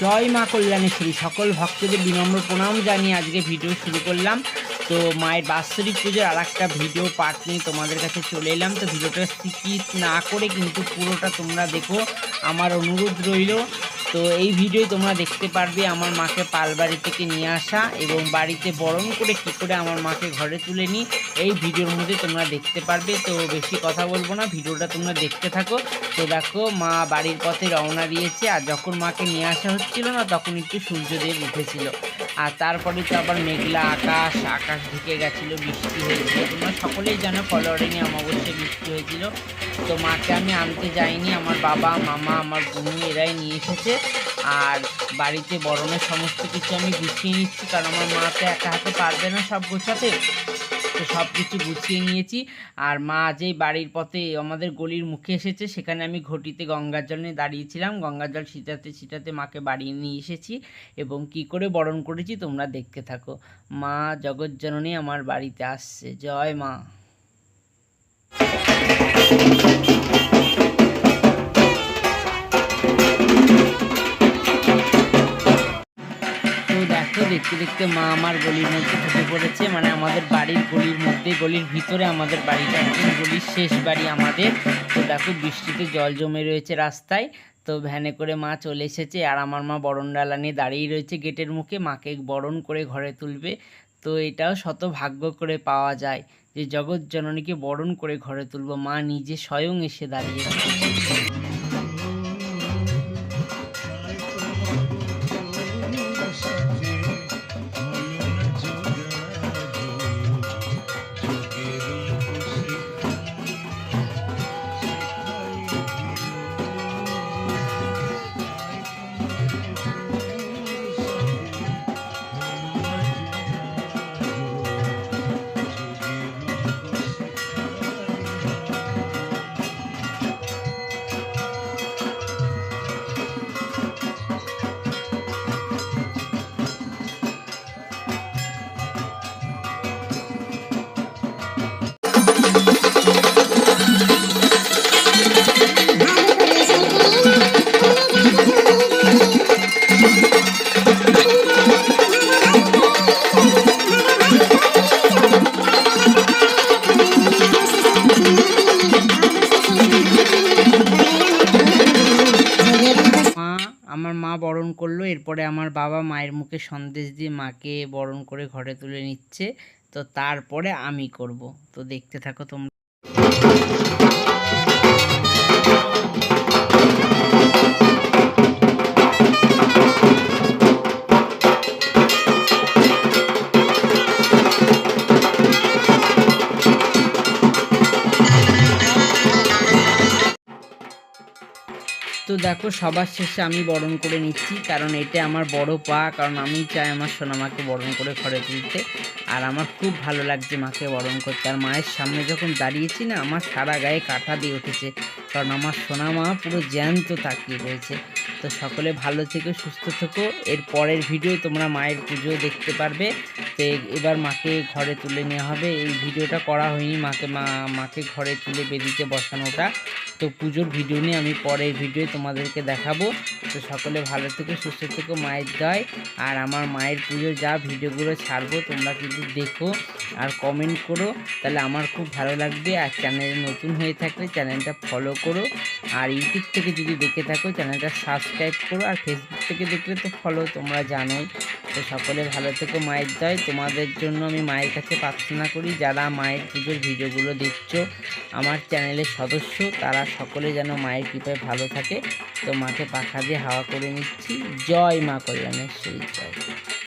জয় মা কল্যাণেশ্বরী। সকল ভক্তদের বিনম্র প্রণাম জানিয়ে আজকে ভিডিও শুরু করলাম। তো মায়ের বাৎসরিক পুজোর আর একটা ভিডিও পার্ট নিয়ে তোমাদের কাছে চলে এলাম। তো ভিডিওটা স্কিপ না করে কিন্তু পুরোটা তোমরা দেখো, আমার অনুরোধ রইল। তো এই ভিডিও তোমরা দেখতে পারবে আমার মাকে পালবাড়ি থেকে নিয়ে আসা এবং বাড়িতে বরণ করে কী করে আমার মাকে ঘরে তুলে নিই, এই ভিডিওর মধ্যে তোমরা দেখতে পারবে। তো বেশি কথা বলবো না, ভিডিওটা তোমরা দেখতে থাকো। তো দেখো মা বাড়ির পথে রওনা দিয়েছে, আর যখন মাকে নিয়ে আসা হচ্ছিল না তখন একটু সূর্যদেব উঠেছিল, আর তারপরে তো আবার মেঘলা আকাশ ঢুকে গেছিলো, বৃষ্টি হয়েছিল। তোমরা সকলেই জানো ফলোয়ারিংয়ে অমাবস্যায় বৃষ্টি হয়েছিল। তো মাকে আমি আনতে যাইনি, আমার বাবা মামা আমার বোন এরাই নিয়ে এসেছে। আর বাড়িতে বরণের সমস্ত কিছু আমি গুছিয়ে নিচ্ছি, কারণ আমার মা তো একা হাতে পারবে না সব গোছাতে। তো সব কিছু গুছিয়ে নিয়েছি। আর মা যেই বাড়ির পথে আমাদের গলির মুখে এসেছে, সেখানে আমি ঘটিতে গঙ্গার জল নিয়ে দাঁড়িয়েছিলাম। গঙ্গার জল ছিটাতে মাকে বাড়ি নিয়ে এসেছি এবং কি করে বরণ করেছি তোমরা দেখতে থাকো। মা জগজ্জননী আমার বাড়িতে আসছে। জয় মা। দেখতে দেখতে মা আমার গলির মধ্যে ঢুকে পড়েছে, মানে আমাদের বাড়ির গলির মধ্যে, গলির ভিতরে আমাদের বাড়িটা, একদম গলির শেষ বাড়ি আমাদের। তো দেখো বৃষ্টিতে জল জমে রয়েছে রাস্তায়। তো ভ্যানে করে মা চলে এসেছে, আর আমার মা বরণ ডালা নিয়ে দাঁড়িয়ে রয়েছে গেটের মুখে, মাকে বরণ করে ঘরে তুলবে। তো এটাও শত ভাগ্য করে পাওয়া যায় যে জগৎ জননীকে বরণ করে ঘরে তুলব। মা নিজে স্বয়ং এসে দাঁড়িয়েছে। আমার মা বরণ করলো, এরপরে আমার বাবা মায়ের মুখে সন্দেশ দিয়ে মাকে বরণ করে ঘরে তুলে নিচ্ছে। তো তারপরে আমি করব। তো দেখতে থাকো তোমরা। তো দেখো সবার শেষে আমি বরণ করে নিচ্ছি, কারণ এটা আমার বড় পা, কারণ আমি চাই আমার সোনামাকে বরণ করে ঘরে তুলতে। আর আমার খুব ভালো লাগছে মাকে বরণ করতে। আর মায়ের সামনে যখন দাঁড়িয়েছি না, আমার সারা গায়ে কাঁটা দিয়ে উঠেছে, কারণ আমার সোনামা পুরো জ্যান্ত তাকিয়ে রয়েছে। তো সকলে ভালো থেকো, সুস্থ থেকো। এর পরের ভিডিও তোমরা মায়ের পুজো দেখতে পারবে। তো এবার মাকে ঘরে তুলে নেওয়া হবে। এই ভিডিওটা করা হয়নি, মাকে ঘরে তুলে বেদিতে বসানোটা। তো পুজোর ভিডিও নিয়ে আমি পরের ভিডিও তোমাদেরকে দেখাবো। তো সকলে ভালো থেকো, সুস্থ থেকো, মায়ের জয়। আর আমার মায়ের পুজোর যা ভিডিওগুলো ছাড়বো তোমরা কিন্তু দেখো আর কমেন্ট করো, তাহলে আমার খুব ভালো লাগবে। আর চ্যানেলে নতুন হয়ে থাকলে চ্যানেলটা ফলো করো, আর ইউটিউব থেকে যদি দেখে থাকো চ্যানেলটা সাবস্ক্রাইব করো, আর ফেসবুক থেকে দেখলে তো ফলো, তোমরা জানোই। তো সকলে ভালো থেকো, মায়ের জয়। তোমাদের জন্য আমি মায়ের কাছে প্রার্থনা করি, যারা মায়ের পুজোর ভিডিওগুলো দেখছো, আমার চ্যানেলের সদস্য, তারা সকলে যেন মায়ের কৃপায় ভালো থাকে। তো মাকে পাখা দিয়ে হাওয়া করে নিচ্ছি। জয় মা কল্যাণেশ্বরী জয়।